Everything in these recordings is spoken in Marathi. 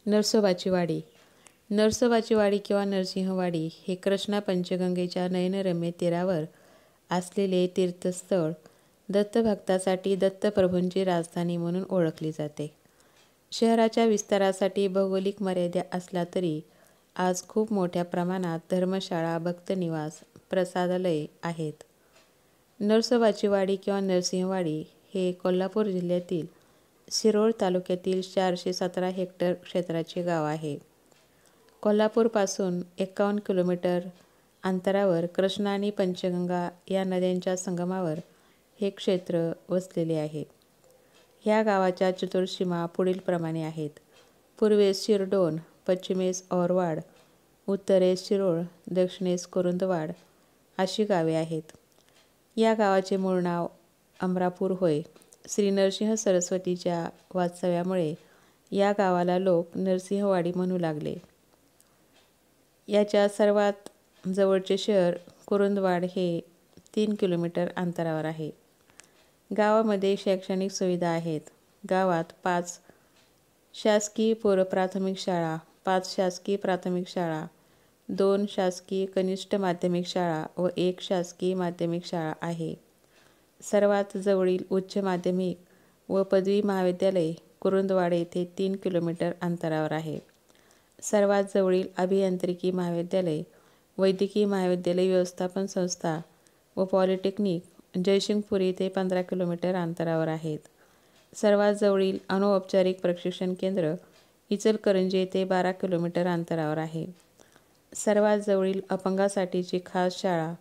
नरसोबाची वाडी. नरसोबाची वाडी किंवा नरसिंहवाडी हे कृष्णा पंचगंगेच्या नयनरम्य तीरावर असलेले तीर्थस्थळ दत्तभक्तासाठी दत्तप्रभूंची राजधानी म्हणून ओळखली जाते. शहराच्या विस्तारासाठी भौगोलिक मर्यादा असल्या तरी आज खूप मोठ्या प्रमाणात धर्मशाळा, भक्तनिवास, प्रसादालये आहेत. नरसोबाची वाडी किंवा नरसिंहवाडी हे कोल्हापूर जिल्ह्यातील शिरोळ तालुक्यातील 417 हेक्टर क्षेत्राचे गाव आहे. कोल्हापूरपासून 51 किलोमीटर अंतरावर कृष्णा आणि पंचगंगा या नद्यांच्या संगमावर हे क्षेत्र वसलेले आहे. ह्या गावाच्या चतुर्सीमा पुढीलप्रमाणे आहेत. पूर्वेस शिरडोन, पश्चिमेस औरवाड, उत्तरेस शिरोळ, दक्षिणेस कुरुंदवाड अशी गावे आहेत. या गावाचे मूळ नाव अमरापूर होय. श्री नरसिंह सरस्वतीच्या वास्तव्यामुळे या गावाला लोक नरसिंहवाडी म्हणू लागले. याच्या सर्वात जवळचे शहर कुरुंदवाड हे 3 किलोमीटर अंतरावर आहे. गावामध्ये शैक्षणिक सुविधा आहेत. गावात 5 शासकीय पूर्वप्राथमिक शाळा, 5 शासकीय प्राथमिक शाळा, 2 शासकीय कनिष्ठ माध्यमिक शाळा व 1 शासकीय माध्यमिक शाळा आहे. सर्वात जवळील उच्च माध्यमिक व पदवी महाविद्यालय कुरुंदवाड येथे 3 किलोमीटर अंतरावर आहे. सर्वात जवळील अभियांत्रिकी महाविद्यालय, वैद्यकीय महाविद्यालय, व्यवस्थापन संस्था व पॉलिटेक्निक जयसिंगपूर येथे 15 किलोमीटर अंतरावर आहेत. सर्वात जवळील अनौपचारिक प्रशिक्षण केंद्र इचलकरंजी येथे 12 किलोमीटर अंतरावर आहे. सर्वात जवळील अपंगासाठीची खास शाळा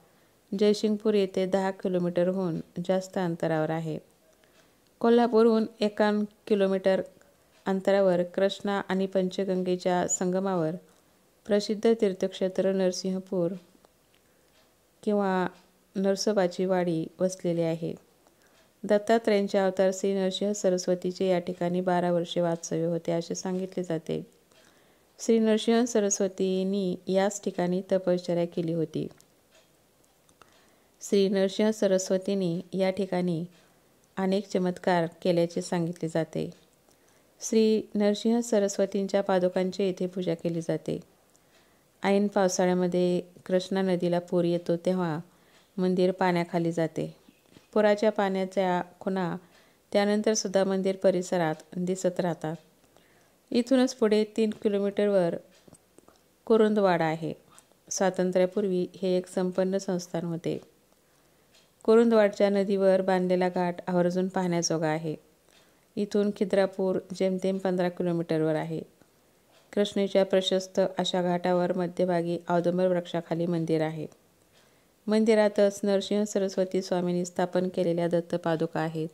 जयसिंगपूर येथे 10 किलोमीटरहून जास्त अंतरावर आहे. कोल्हापूरहून 51 किलोमीटर अंतरावर कृष्णा आणि पंचगंगेच्या संगमावर प्रसिद्ध तीर्थक्षेत्र नरसिंहपूर किंवा नरसोबाची वाडी वसलेली आहे. दत्तात्रयांचे अवतार श्री नरसिंह सरस्वतीचे या ठिकाणी 12 वर्षे वास्तव्य होते असे सांगितले जाते. श्री नरसिंह सरस्वतींनी याच ठिकाणी तपश्चर्या केली होती. श्री नरसिंह सरस्वतींनी या ठिकाणी अनेक चमत्कार केल्याचे सांगितले जाते. श्री नरसिंह सरस्वतींच्या पादुकांची येथे पूजा केली जाते. ऐन पावसाळ्यामध्ये कृष्णा नदीला पूर येतो तेव्हा मंदिर पाण्याखाली जाते. पुराच्या पाण्याच्या खुणा त्यानंतर सुद्धा मंदिर परिसरात दिसत राहतात. इथूनच पुढे 3 किलोमीटरवर कुरुंदवाड आहे. स्वातंत्र्यापूर्वी हे एक संपन्न संस्थान होते. कुरुंदवाडच्या नदीवर बांधलेला घाट आवर्जून पाहण्याजोगा आहे. इथून खिद्रापूर जेमतेम 15 किलोमीटरवर आहे. कृष्णेच्या प्रशस्त अशा घाटावर मध्यभागी औदुंबर वृक्षाखाली मंदिर आहे. मंदिरातच नरसिंह सरस्वती स्वामींनी स्थापन केलेल्या दत्तपादुका आहेत.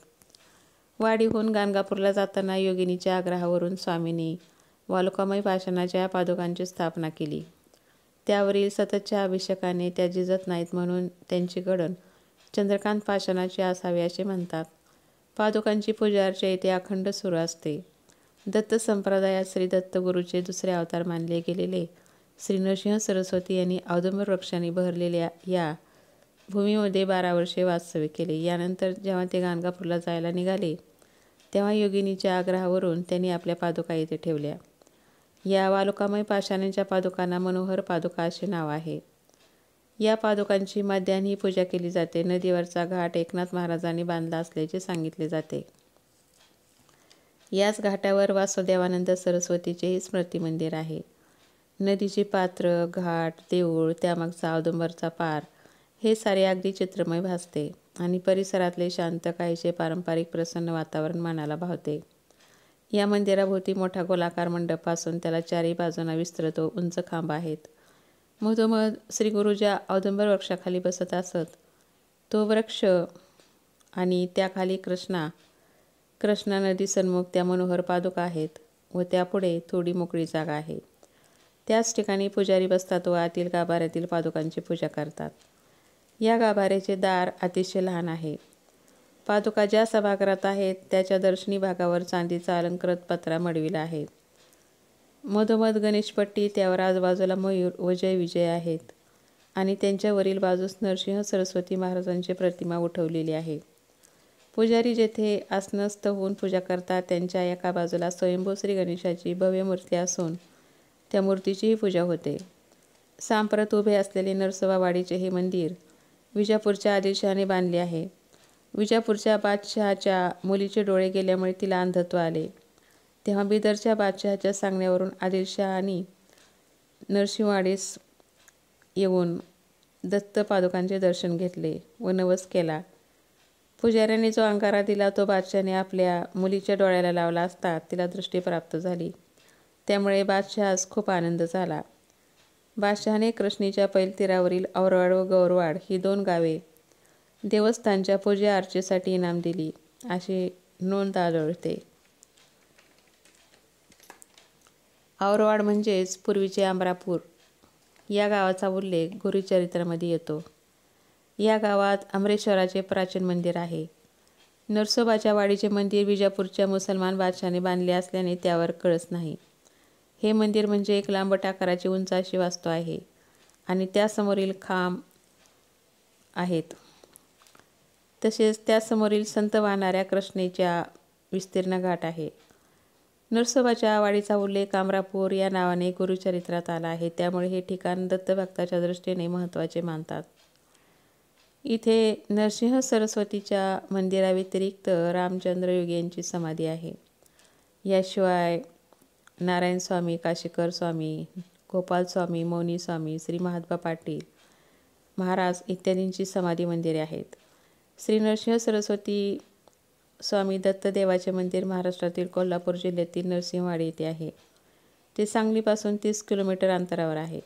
वाडीहून गाणगापूरला जाताना योगिनीच्या आग्रहावरून स्वामींनी वालुकामय पाषाणाच्या पादुकांची स्थापना केली. त्यावरील सततच्या अभिषेकाने त्या झिजत नाहीत म्हणून त्यांची गडण चंद्रकांत पाषाणाची असावी असे म्हणतात. पादुकांची पूजार्चा येथे अखंड सुरू असते. दत्त संप्रदायात श्री दत्तगुरूचे दुसरे अवतार मानले गेलेले श्री नरसिंह सरस्वती यांनी औदुंबर वृक्षांनी बहरलेल्या या भूमीमध्ये 12 वर्षे वास्तव्य केले. यानंतर जेव्हा ते गाणगापूरला जायला निघाले तेव्हा योगिनीच्या आग्रहावरून त्यांनी आपल्या पादुका येथे ठेवल्या. या वालुकामय पाषाणाच्या पादुकांना मनोहर पादुका असे नाव आहे. या पादुकांची मध्यान्ही पूजा केली जाते. नदीवरचा घाट एकनाथ महाराजांनी बांधला असल्याचे सांगितले जाते. याच घाटावर वासुदेवानंद सरस्वतीचेही स्मृती मंदिर आहे. नदीची पात्र, घाट, देऊळ, त्यामागचा औदुंबरचा पार हे सारे अगदी चित्रमय भासते आणि परिसरातले शांत काहीसे पारंपरिक प्रसन्न वातावरण मनाला भावते. या मंदिराभोवती मोठा गोलाकार मंडप असून त्याला चारही बाजूंना विस्तृत व उंच खांब आहेत. मधोमध श्रीगुरु ज्या औदुंबर वृक्षाखाली बसत असत तो वृक्ष आणि त्याखाली कृष्णा नदी सन्मुख त्या मनोहर पादुका आहेत व त्यापुढे थोडी मोकळी जागा आहे. त्याच ठिकाणी पुजारी बसतात व आतील गाभाऱ्यातील पादुकांची पूजा करतात. या गाभाऱ्याचे दार अतिशय लहान आहे. पादुका ज्या सभागृहात आहेत त्याच्या दर्शनी भागावर चांदीचा अलंकृत पत्रा मढविला आहे. मधोमध गणेशपट्टी, त्यावर आजूबाजूला मयूर व जय विजय आहेत आणि त्यांच्या वरील बाजूस नरसिंह सरस्वती महाराजांची प्रतिमा उठवलेली आहे. पुजारी जेथे आसनस्थ होऊन पूजा करतात त्यांच्या एका बाजूला स्वयंभू श्री गणेशाची भव्य मूर्ती असून त्या मूर्तीचीही पूजा होते. सांप्रत उभे असलेले नरसोबावाडीचे हे मंदिर विजापूरच्या आदिलशहाने बांधले आहे. विजापूरच्या बादशहाच्या मुलीचे डोळे गेल्यामुळे तिला अंधत्व आले. तेव्हा बिदरच्या बादशहाच्या सांगण्यावरून आदिलशहानी नरसिंहवाडीस येऊन दत्त पादुकांचे दर्शन घेतले व नवस केला. पुजाऱ्याने जो अंगारा दिला तो बादशहाने आपल्या मुलीच्या डोळ्याला लावला असता तिला दृष्टी प्राप्त झाली. त्यामुळे बादशहास खूप आनंद झाला. बादशहाने कृष्णेच्या पैलतीरावरील औरवाड व गौरवाड ही 2 गावे देवस्थानच्या पूजा अर्चेसाठी इनाम दिली अशी नोंद आढळते. औरवाड म्हणजेच पूर्वीचे अमरापूर या गावाचा उल्लेख गुरुचरित्रामध्ये येतो. या गावात अमरेश्वराचे प्राचीन मंदिर आहे. नरसोबाच्या वाडीचे मंदिर विजापूरच्या मुसलमान बादशहाने बांधले असल्याने त्यावर कळस नाही. हे मंदिर म्हणजे एक लांबट आकाराची उंच अशी वास्तू आहे आणि त्यासमोरील खांब आहेत. तसेच त्यासमोरील संत वाहणाऱ्या कृष्णेच्या विस्तीर्ण घाट आहे. नरसोबाच्या वाडीचा उल्लेख अमरापूर या नावाने गुरुचरित्रात आला आहे. त्यामुळे हे ठिकाण दत्तभक्ताच्या दृष्टीने महत्त्वाचे मानतात. इथे नरसिंह सरस्वतीच्या मंदिराव्यतिरिक्त रामचंद्र योगी यांची समाधी आहे. याशिवाय नारायण स्वामी, काशीकर स्वामी, गोपाल स्वामी, मौनी स्वामी, श्री महात्मा पाटील महाराज इत्यादींची समाधी मंदिरे आहेत. श्री नरसिंह सरस्वती स्वामी दत्तदेवाचे मंदिर महाराष्ट्रातील कोल्हापूर जिल्ह्यातील नरसिंहवाडी येथे आहे. ते सांगलीपासून 30 किलोमीटर अंतरावर आहे.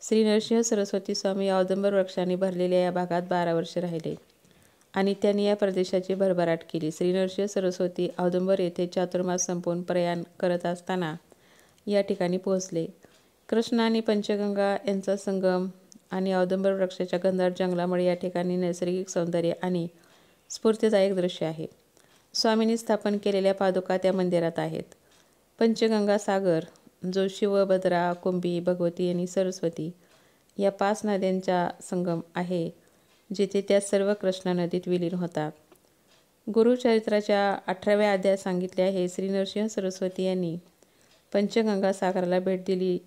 श्री नरसिंह सरस्वती स्वामी औदुंबर वृक्षाने भरलेल्या या भागात 12 वर्षे राहिले आणि त्यांनी या प्रदेशाची भरभराट केली. श्री नरसिंह सरस्वती औदुंबर येथे चातुर्मास संपवून प्रयाण करत असताना या ठिकाणी पोहोचले. कृष्णा आणि पंचगंगा यांचा संगम आणि औदुंबर वृक्षाच्या घनदाट जंगलामुळे या ठिकाणी नैसर्गिक सौंदर्य आणि स्फूर्तिदायक दृश्य आहे. स्वामींनी स्थापन केलेल्या पादुका त्या मंदिरात आहेत. पंचगंगा सागर जो शिव, भद्रा, कुंभी, भगवती आणि सरस्वती या 5 नद्यांचा संगम आहे, जिथे त्या सर्व कृष्णा नदीत विलीन होतात. गुरुचरित्राच्या 18व्या अध्यायात सांगितले आहे, श्री नरसिंह सरस्वती यांनी पंचगंगा सागराला भेट दिली.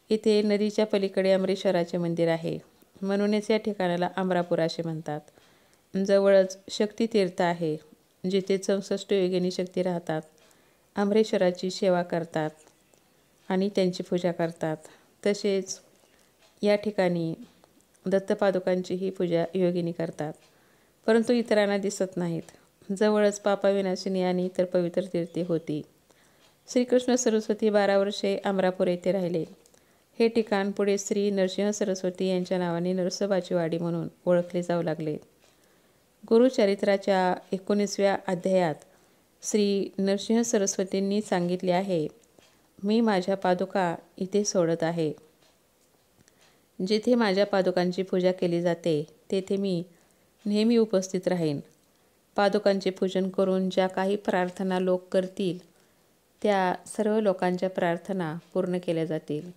इथे नदीच्या पलीकडे अमरेश्वराचे मंदिर आहे, म्हणूनच या ठिकाणाला अमरापूर असे म्हणतात. जवळच शक्तितीर्थ आहे, जिथे 64 योगिनी शक्ती राहतात, अमरेश्वराची सेवा करतात आणि त्यांची पूजा करतात. तसेच या ठिकाणी दत्तपादुकांचीही पूजा योगिनी करतात, परंतु इतरांना दिसत नाहीत. जवळच पापविनाशिनी आणि इतर पवित्र तीर्थे होती. श्रीकृष्ण सरस्वती 12 वर्षे अमरापूर येथे राहिले. हे ठिकाण पुढे श्री नरसिंह सरस्वती यांच्या नावाने नरसोबाची वाडी म्हणून ओळखले जाऊ लागले. गुरुचरित्राच्या 19व्या अध्यायात श्री नरसिंह सरस्वतींनी सांगितले आहे, मी माझ्या पादुका इथे सोडत आहे. जिथे माझ्या पादुकांची पूजा केली जाते तेथे मी नेहमी उपस्थित राहीन. पादुकांचे पूजन करून ज्या काही प्रार्थना लोक करतील त्या सर्व लोकांच्या प्रार्थना पूर्ण केल्या जातील,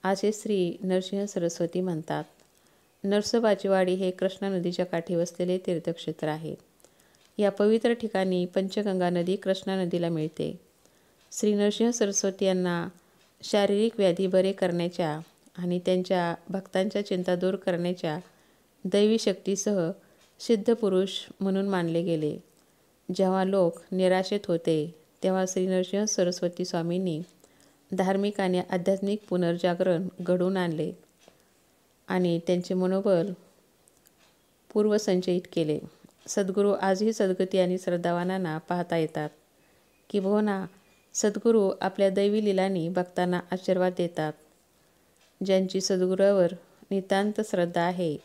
असे श्री नरसिंह सरस्वती म्हणतात. नरसोबाची वाडी हे कृष्णा नदीच्या काठी वसलेले तीर्थक्षेत्र आहे. या पवित्र ठिकाणी पंचगंगा नदी कृष्णा नदीला मिळते. श्री नरसिंह सरस्वती यांना शारीरिक व्याधी बरे करण्याच्या आणि त्यांच्या भक्तांच्या चिंता दूर करण्याच्या दैवी शक्तीसह सिद्धपुरुष म्हणून मानले गेले. जेव्हा लोक निराशेत होते तेव्हा श्री नरसिंह सरस्वती स्वामींनी धार्मिक आणि आध्यात्मिक पुनर्जागरण घडवून आणले आणि त्यांचे मनोबल पूर्वसंचयित केले. सद्गुरू आजही सद्गती आणि श्रद्धावानांना पाहता येतात. किंबहुना सद्गुरू आपल्या दैवी लीलांनी भक्तांना आशीर्वाद देतात. ज्यांची सद्गुरूवर नितांत श्रद्धा आहे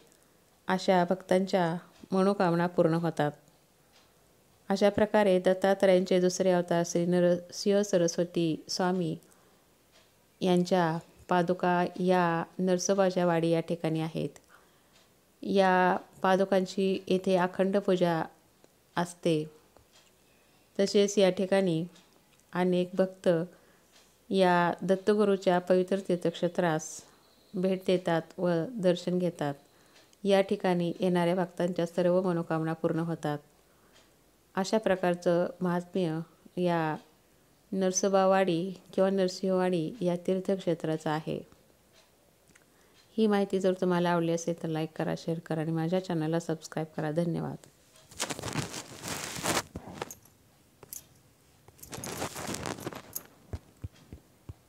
अशा भक्तांच्या मनोकामना पूर्ण होतात. अशा प्रकारे दत्तात्रयांचे दुसरे अवतार श्री नरसिंह सरस्वती स्वामी यांच्या पादुका या नरसोबाच्या वाडी या ठिकाणी आहेत. या पादुकांची येथे अखंड पूजा असते. तसेच या ठिकाणी अनेक भक्त या दत्तगुरूच्या पवित्र तीर्थक्षेत्रास भेट देतात व दर्शन घेतात. या ठिकाणी येणाऱ्या भक्तांच्या सर्व मनोकामना पूर्ण होतात. अशा प्रकारचं महात्म्य या नरसोबावाडी किंवा नरसिंहवाडी या तीर्थक्षेत्राचं आहे. ही माहिती जर तुम्हाला आवडली असेल तर लाईक करा, शेअर करा आणि माझ्या चॅनलला सबस्क्राईब करा. धन्यवाद.